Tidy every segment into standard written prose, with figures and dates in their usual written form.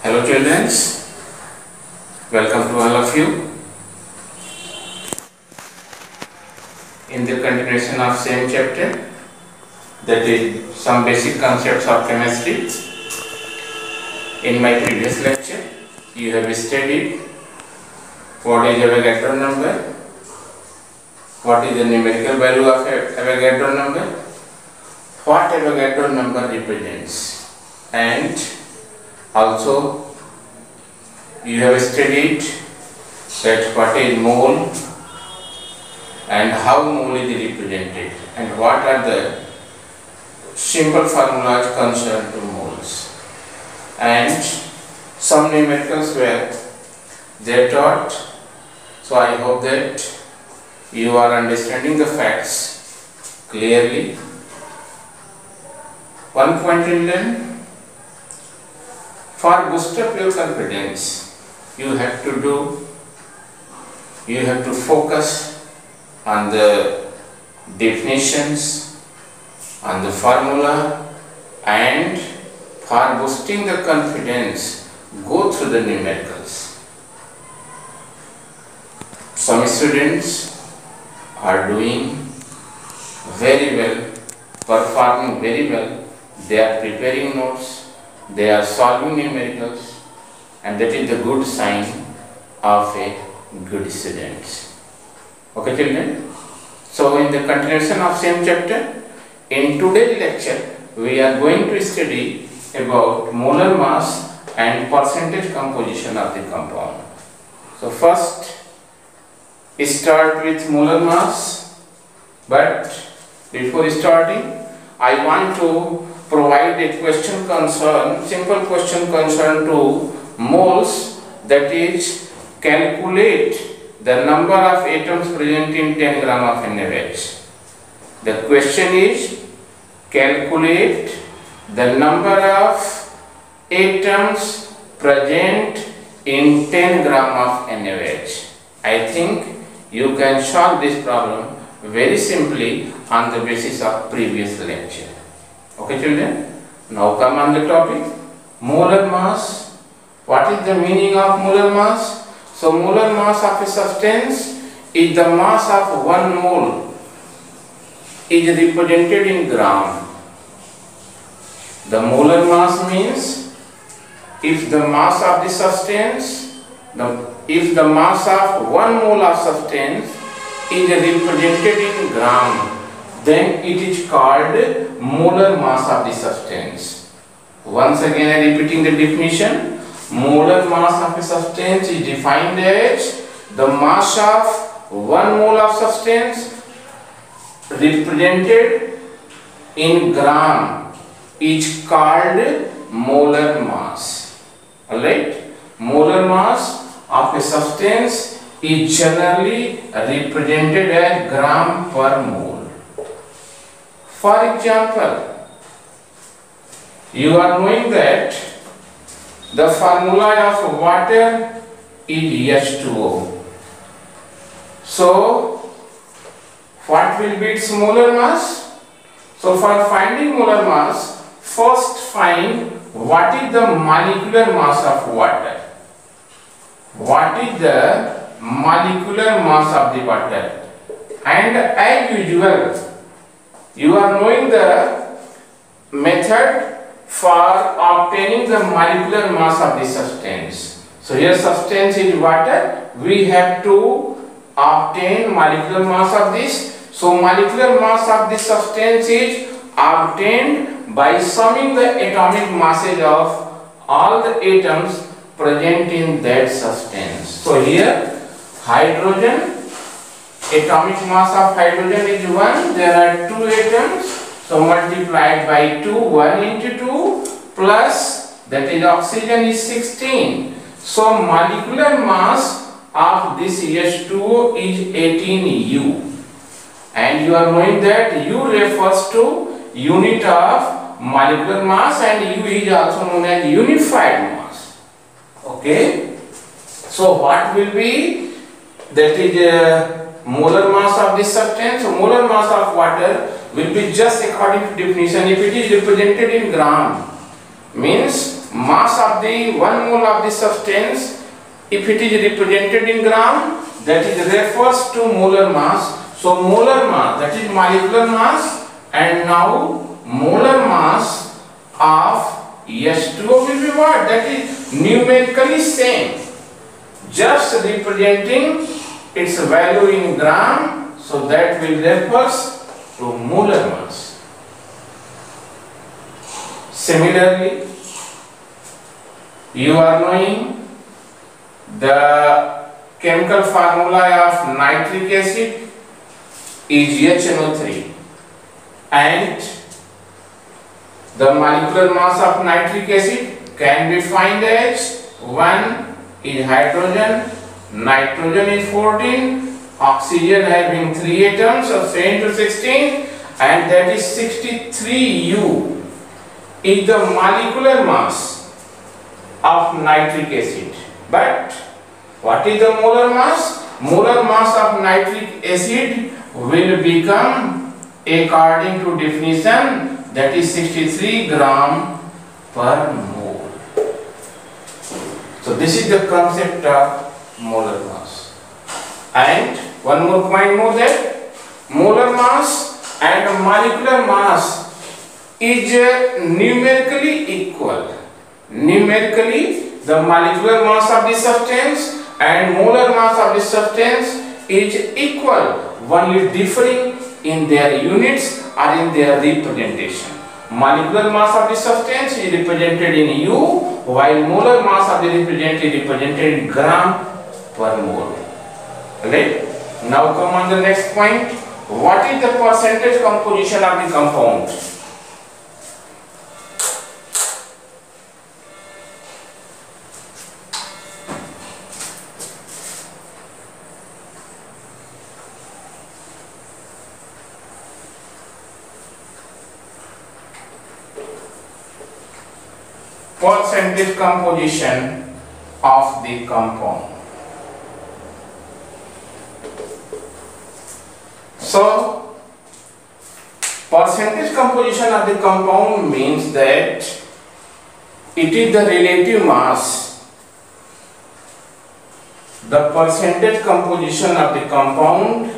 Hello children, welcome to all of you. In the continuation of same chapter, that is some basic concepts of chemistry. In my previous lecture, you have studied what is Avogadro number, what is the numerical value of Avogadro number, what Avogadro number represents, and also you have studied that what is mole and how mole is represented and what are the simple formulas concerned to moles, and some numericals were there taught. So I hope that you are understanding the facts clearly. One point in learn. For boost up your confidence, you have to focus on the definitions, on the formula, and for boosting the confidence, go through the numericals. Some students are doing very well, performing very well, they are preparing notes, they are solving numericals, and that is the good sign of a good student. Okay children? So in the continuation of same chapter, in today's lecture, we are going to study about molar mass and percentage composition of the compound. So first, start with molar mass, but before starting, I want to provide a simple question concern to moles, that is calculate the number of atoms present in 10 gram of NaOH. The question is calculate the number of atoms present in 10 gram of NaOH. I think you can solve this problem very simply on the basis of previous lecture. Okay children, now come on the topic, molar mass. What is the meaning of molar mass? So molar mass of a substance is the mass of 1 mole is represented in gram. The molar mass means if the mass of the substance, if the mass of 1 mole of substance is represented in gram, then it is called molar mass of the substance. Once again I am repeating the definition. Molar mass of a substance is defined as the mass of 1 mole of substance represented in gram is called molar mass. Alright? Molar mass of a substance is generally represented as gram per mole. For example, you are knowing that the formula of water is H2O. So, what will be its molar mass? So, for finding molar mass, first find what is the molecular mass of water. What is the molecular mass of the water? And as usual, you are knowing the method for obtaining the molecular mass of the substance. So here substance is water, we have to obtain molecular mass of this. So molecular mass of this substance is obtained by summing the atomic masses of all the atoms present in that substance. So here hydrogen, atomic mass of hydrogen is 1, there are 2 atoms, so multiplied by 2, 1 into 2 plus, that is oxygen is 16. So molecular mass of this H2O is 18U, and you are knowing that U refers to unit of molecular mass and U is also known as unified mass. Okay, so what will be, that is molar mass of this substance? So molar mass of water will be just according to definition. If it is represented in gram, means mass of of the 1 mole of the substance, if it is represented in gram, that is refers to molar mass. So molar mass, that is molecular mass, and now molar mass of H2O will be what? That is numerically same, just representing its value in gram, so that will refers to molar mass. Similarly, you are knowing the chemical formula of nitric acid is HNO3, and the molecular mass of nitric acid can be found as 1 is hydrogen, nitrogen is 14, oxygen having 3 atoms, so 7 to 16, and that is 63U is the molecular mass of nitric acid. But what is the molar mass? Molar mass of nitric acid will become, according to definition, that is 63 gram per mole. So this is the concept of molar mass. And one more point more, that molar mass and molecular mass is numerically equal. Numerically, the molecular mass of the substance and molar mass of the substance is equal, only differing in their units or in their representation. Molecular mass of the substance is represented in U, while molar mass of the represented is represented in gram per mole. Right? Now come on the next point. What is the percentage composition of the compound? Percentage composition of the compound. So, percentage composition of the compound means that it is the relative mass. The percentage composition of the compound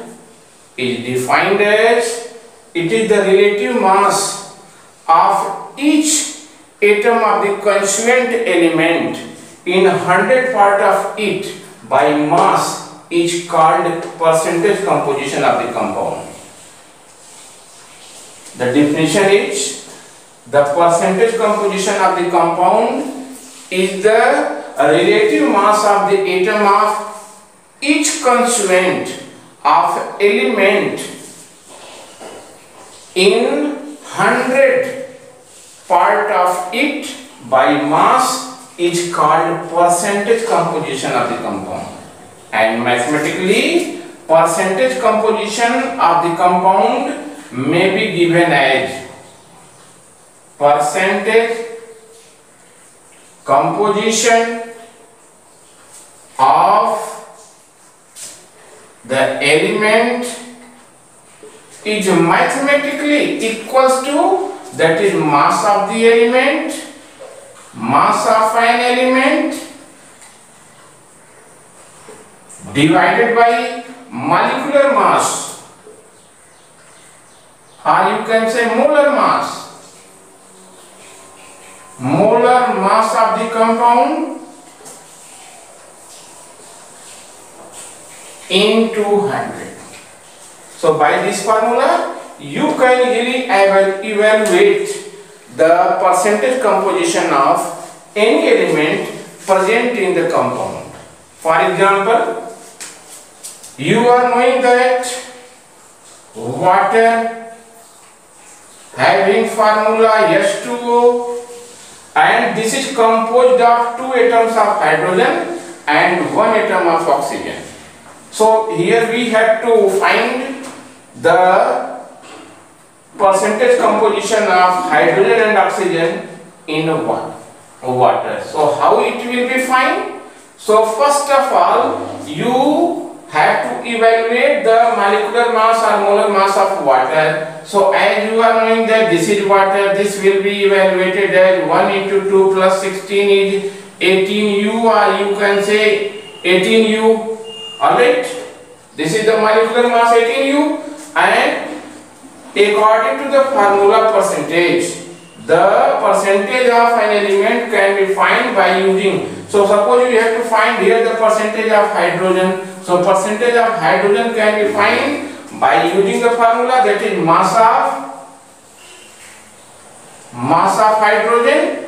is defined as it is the relative mass of each atom of the constituent element in 100 part of it by mass is called percentage composition of the compound. The definition is the percentage composition of the compound is the relative mass of the atom of each constituent of element in 100 part of it by mass is called percentage composition of the compound. And mathematically, percentage composition of the compound may be given as percentage composition of the element is mathematically equals to, that is mass of the element, mass of an element divided by molecular mass, or you can say molar mass. Molar mass of the compound into 100. So by this formula you can really evaluate the percentage composition of any element present in the compound. For example, you are knowing that water having formula H2O, and this is composed of 2 atoms of hydrogen and 1 atom of oxygen. So here we have to find the percentage composition of hydrogen and oxygen in water. So how it will be found? So first of all, you have to evaluate the molecular mass or molar mass of water. So as you are knowing that this is water, this will be evaluated as 1 into 2 plus 16 is 18U, or you can say 18U. Alright, this is the molecular mass 18U, and according to the formula percentage, the percentage of an element can be found by using. So suppose you have to find here the percentage of hydrogen. So percentage of hydrogen can be found by using the formula, that is mass of hydrogen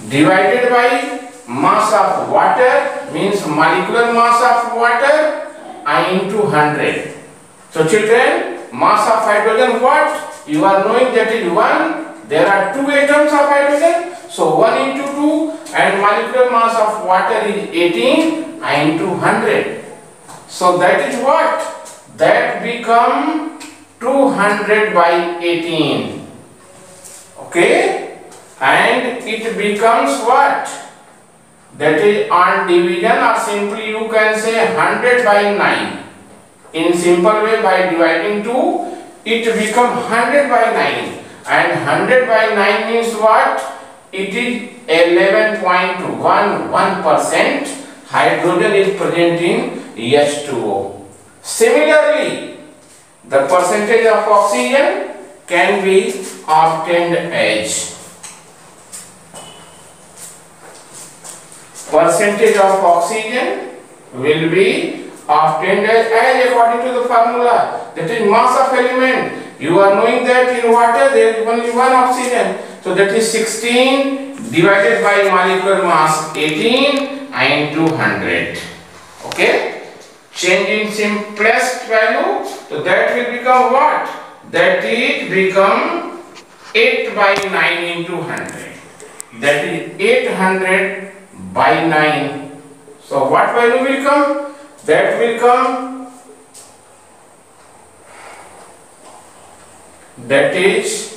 divided by mass of water, means molecular mass of water, into 100. So children, mass of hydrogen what? You are knowing that is 1. There are 2 atoms of hydrogen. So 1 into 2, and molecular mass of water is 18 into 100. So that is what? That become 200 by 18. Okay? And it becomes what? That is on division, or simply you can say 100 by 9. In simple way, by dividing 2, it becomes 100 by 9. And 100 by 9 means what? It is 11.11% hydrogen is present in H2O. Similarly, the percentage of oxygen can be obtained as percentage of oxygen will be obtained as according to the formula, that is mass of element. You are knowing that in water there is only one oxygen, so that is 16 divided by molecular mass 18 into 100. Okay, change in simplest value, so that will become what? That is become 8 by 9 into 100. That is 800 by 9. So what value will come? That will come, that is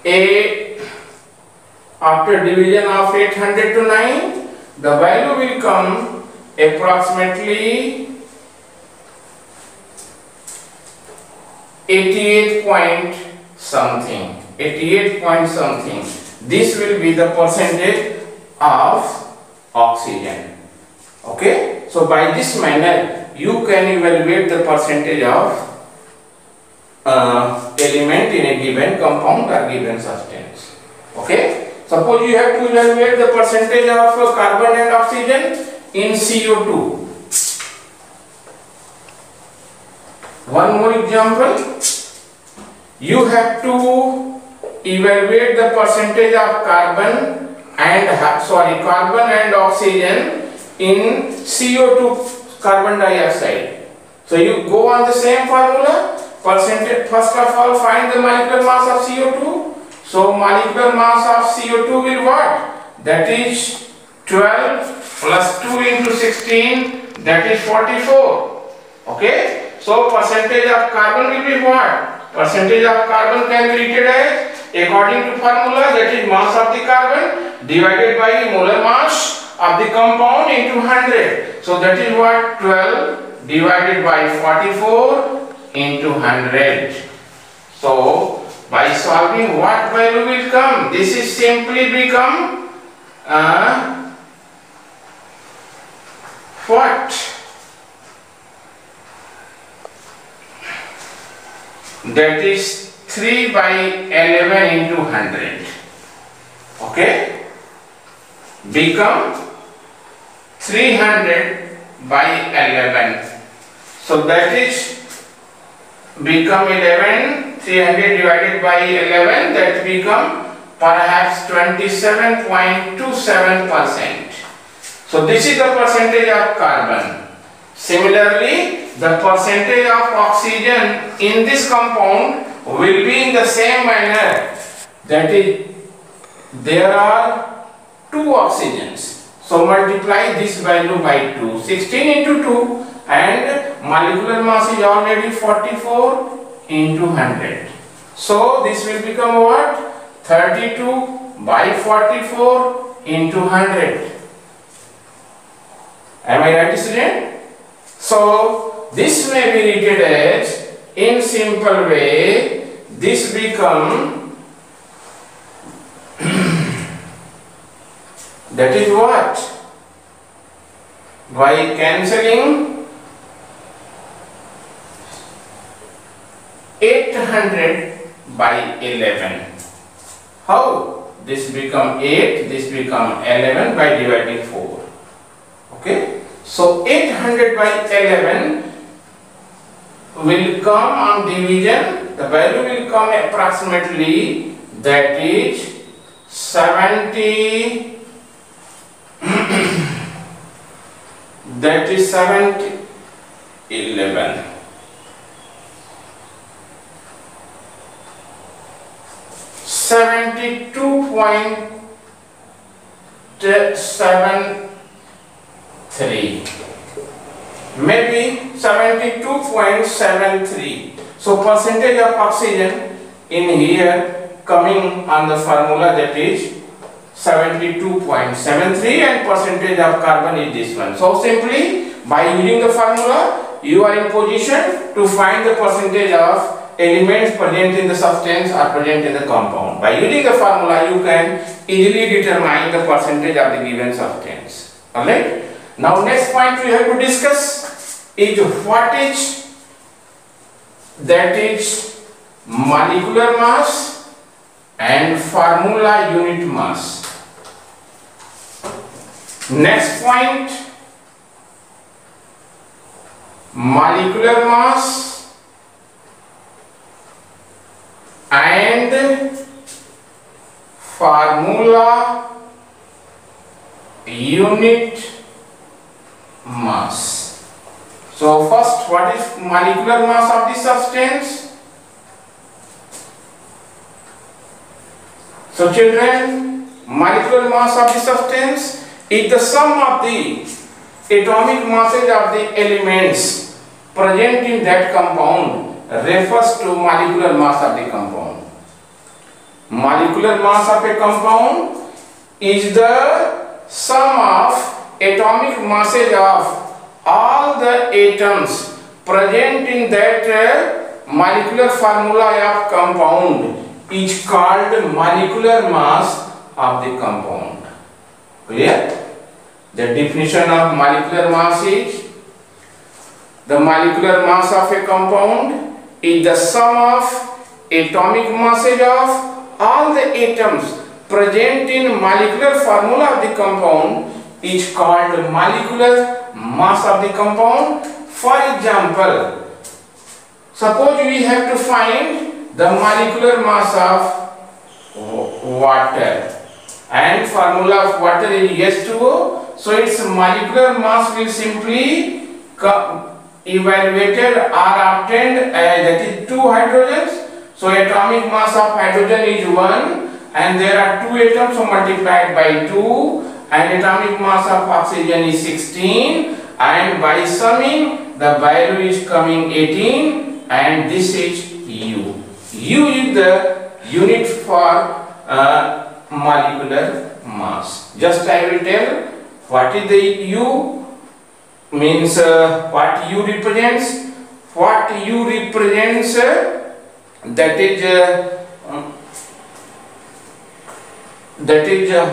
8, after division of 800 to 9, the value will come approximately 88 point something. This will be the percentage of oxygen. Okay, so by this manner you can evaluate the percentage of element in a given compound or given substance. Okay, suppose you have to evaluate the percentage of carbon and oxygen in CO2. One more example, you have to evaluate the percentage of carbon and oxygen in CO2, carbon dioxide. So you go on the same formula, percentage, first of all find the molecular mass of CO2. So molecular mass of CO2 will what? That is 12 plus 2 into 16, that is 44. Okay, so percentage of carbon will be what? Percentage of carbon can be written as, according to formula, that is mass of the carbon divided by molar mass of the compound into 100. So that is what? 12 divided by 44 into 100. So by solving, what value will come? This is simply become what? That is 3 by 11 into 100. Okay, become 300 by 11. So that is become 11, 300 divided by 11, that become perhaps 27.27%. So this is the percentage of carbon. Similarly, the percentage of oxygen in this compound will be in the same manner. That is, there are 2 oxygens. So multiply this value by 2. 16 into 2, and molecular mass is already 44 into 100. So this will become what? 32 by 44 into 100. Am I right, student? So this may be written as, in simple way, this become that is what? By cancelling 800 by 11. How? This become 8, this become 11 by dividing 4. Okay? So 800 by 11 will come on division, the value will come approximately, that is 70, that is 70, 11. 72.73, maybe 72.73. So percentage of oxygen in here coming on the formula, that is 72.73, and percentage of carbon is this one. So simply by using the formula you are in position to find the percentage of elements present in the substance or present in the compound. By using the formula you can easily determine the percentage of the given substance. Alright. Now next point we have to discuss is what is, that is molecular mass and formula unit mass. Next point, molecular mass and formula unit mass. So first, what is molecular mass of the substance? So children, molecular mass of the substance is the sum of the atomic masses of the elements present in that compound, refers to molecular mass of the compound. Molecular mass of a compound is the sum of atomic masses of all the atoms present in that molecular formula of compound is called molecular mass of the compound. Clear? The definition of molecular mass is, the molecular mass of a compound is the sum of atomic masses of all the atoms present in molecular formula of the compound is called molecular mass of the compound. For example, suppose we have to find the molecular mass of water, and formula of water is H2O, so its molecular mass will simply evaluated or obtained that is 2 hydrogens. So atomic mass of hydrogen is 1 and there are 2 atoms, so multiplied by 2, and atomic mass of oxygen is 16, and by summing the value is coming 18, and this is U. U is the unit for molecular mass. Just I will tell what is the U, means what U represents. What U represents, that is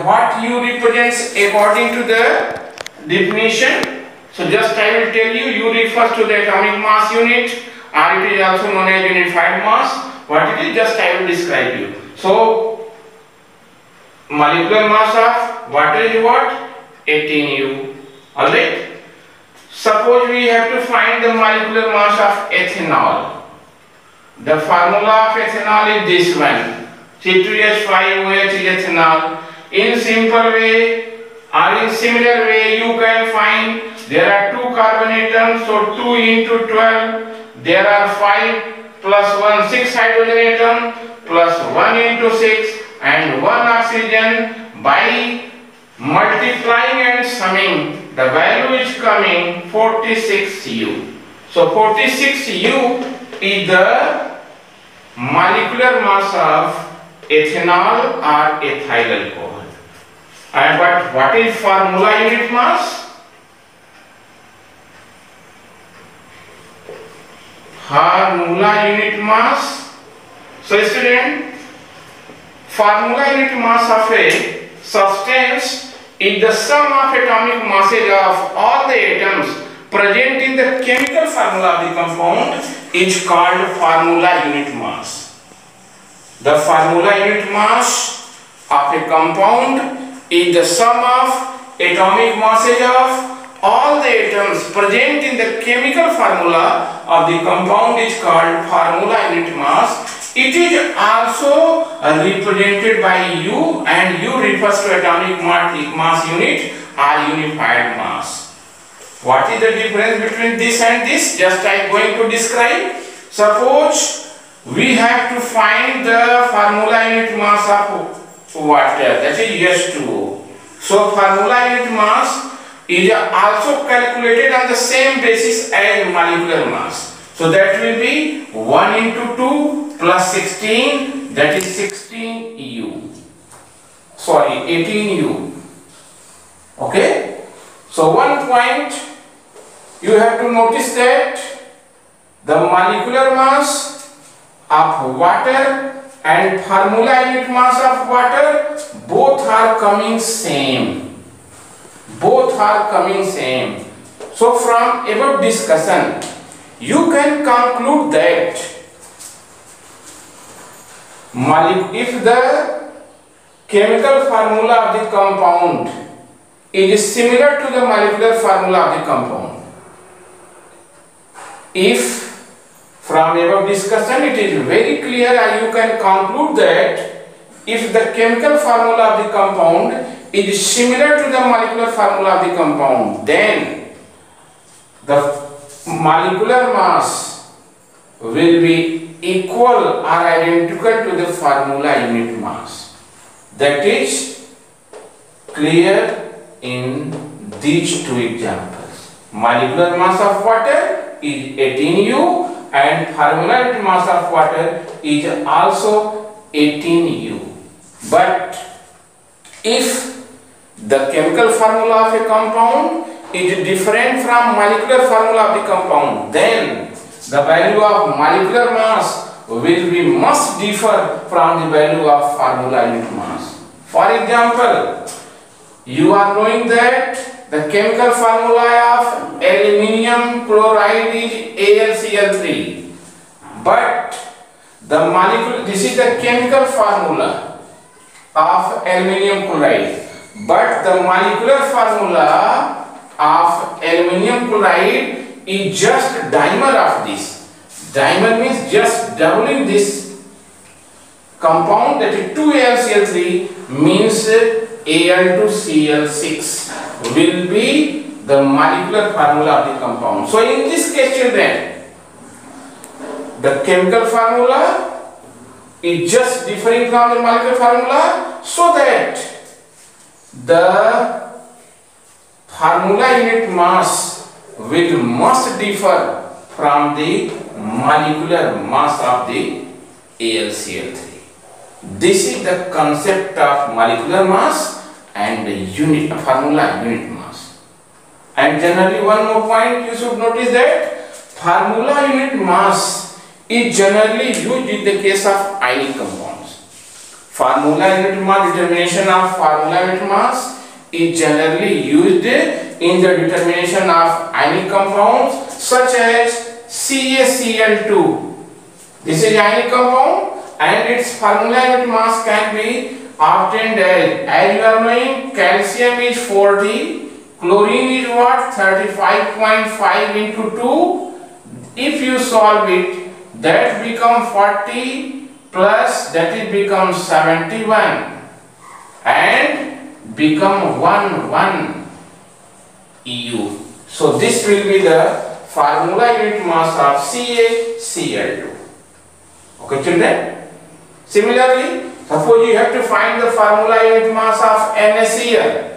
what U represents according to the definition. So just I will tell you, U refers to the atomic mass unit, or it is also known as unified mass. What it is, just I will describe you. So molecular mass of water is what? 18U. Alright. Suppose we have to find the molecular mass of ethanol. The formula of ethanol is this one. C2H5OH is ethanol. In simple way or in similar way you can find there are 2 carbon atoms, so 2 into 12, there are 5 plus 1, 6 hydrogen atom plus 1 into 6 and 1 oxygen. By multiplying and summing, the value is coming 46U. So 46U is the molecular mass of ethanol or ethyl alcohol. And but what is formula unit mass? formula unit mass. So student, formula unit mass of a substance is the sum of atomic masses of all the atoms present in the chemical formula of the compound is called formula unit mass. The formula unit mass of a compound is the sum of atomic masses of all the atoms present in the chemical formula of the compound is called formula unit mass. It is also represented by U, and U refers to atomic mass unit or unified mass. What is the difference between this and this? Just I am going to describe. Suppose we have to find the formula unit mass of water, that is H2O. So formula unit mass is also calculated on the same basis as molecular mass. So that will be 1 into 2 plus 16, that is 16 U. Sorry, 18 U. Okay? So one point you have to notice that the molecular mass of water and formula unit mass of water both are coming same. Both are coming same. So from above discussion, you can conclude that if the chemical formula of the compound is similar to the molecular formula of the compound, if from above discussion it is very clear and you can conclude that if the chemical formula of the compound is similar to the molecular formula of the compound, then the molecular mass will be equal or identical to the formula unit mass. That is clear in these two examples. Molecular mass of water is 18U and formula unit mass of water is also 18U. But if the chemical formula of a compound is different from molecular formula of the compound, then the value of molecular mass will be much differ from the value of formula unit mass. For example, you are knowing that the chemical formula of aluminium chloride is AlCl3, but the molecule, this is the chemical formula of aluminium chloride, but the molecular formula of aluminium chloride is just dimer of this. Dimer means just doubling this compound, that is 2AlCl3 means Al2Cl6 will be the molecular formula of the compound. So in this case children, the chemical formula is just differing from the molecular formula, so that the formula unit mass will must differ from the molecular mass of the AlCl3. This is the concept of molecular mass and the formula unit mass. And generally one more point you should notice that formula unit mass is generally used in the case of ionic compounds. Formula unit mass, determination of formula unit mass is generally used in the determination of ionic compounds such as CaCl2. This is ionic compound and its formula unit mass can be obtained as you are knowing, calcium is 40, chlorine is what, 35.5 into 2. If you solve it, that becomes 40 plus that it becomes 71 and become 1 EU. So this will be the formula unit mass of CaCl2. Okay children? Similarly, suppose you have to find the formula unit mass of NaCl.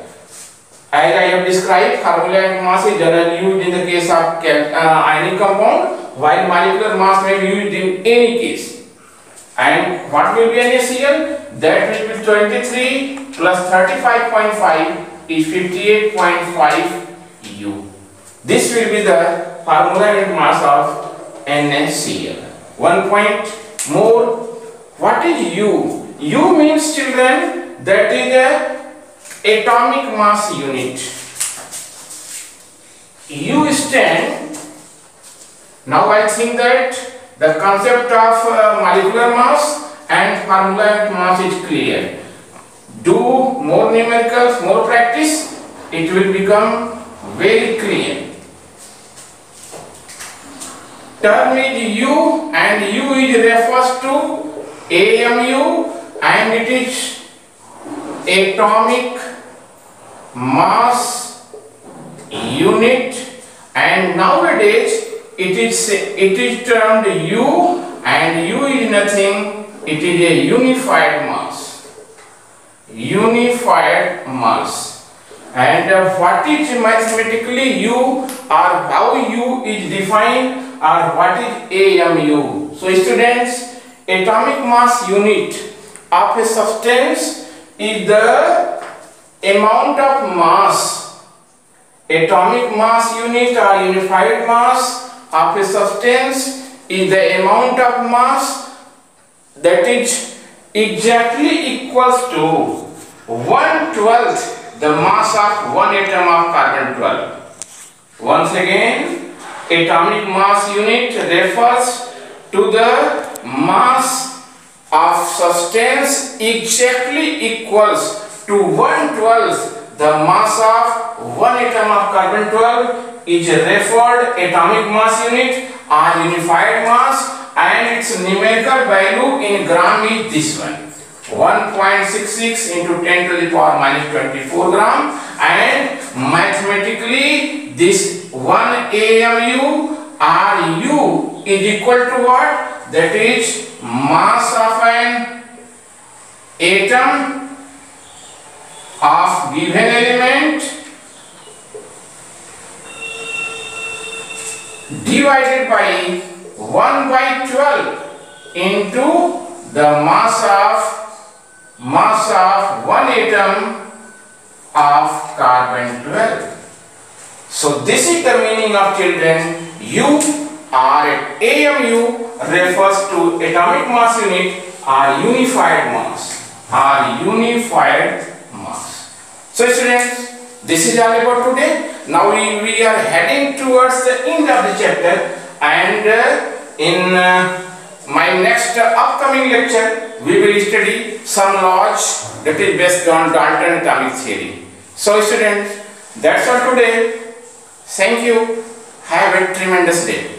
As I have described, formula unit mass is generally used in the case of ionic compound, while molecular mass may be used in any case. And what will be NaCl? That will be 23 plus 35.5 is 58.5 U. This will be the formula unit mass of NaCl. 1 point more. What is U? U means, children, that is a atomic mass unit. U stand. Now I think that the concept of molecular mass and formula mass is clear. Do more numericals, more practice, it will become very clear. Term is U, and U is refers to AMU, and it is atomic mass unit, and nowadays it is termed U, and U is nothing, it is a unified mass. Unified mass. And what is mathematically U, or how U is defined, or what is AMU? So students, atomic mass unit of a substance is the amount of mass. Atomic mass unit or unified mass of a substance is the amount of mass that is exactly equals to 1/12 the mass of one atom of carbon 12. Once again, atomic mass unit refers to the mass of substance exactly equals to 1/12 the mass of one atom of carbon 12 is referred atomic mass unit or unified mass, and its numerical value in gram is this one. 1.66 into 10 to the power minus 24 gram, and mathematically this 1 AMU or U is equal to what? That is mass of an atom of given element divided by 1/12 into the mass of one atom of carbon 12. So this is the meaning of, children, U or AMU refers to atomic mass unit or unified mass. So students, this is all about today. Now we are heading towards the end of the chapter, and in my next upcoming lecture we will study some laws that is based on Dalton atomic theory. So students, that's all today. Thank you. Have a tremendous day.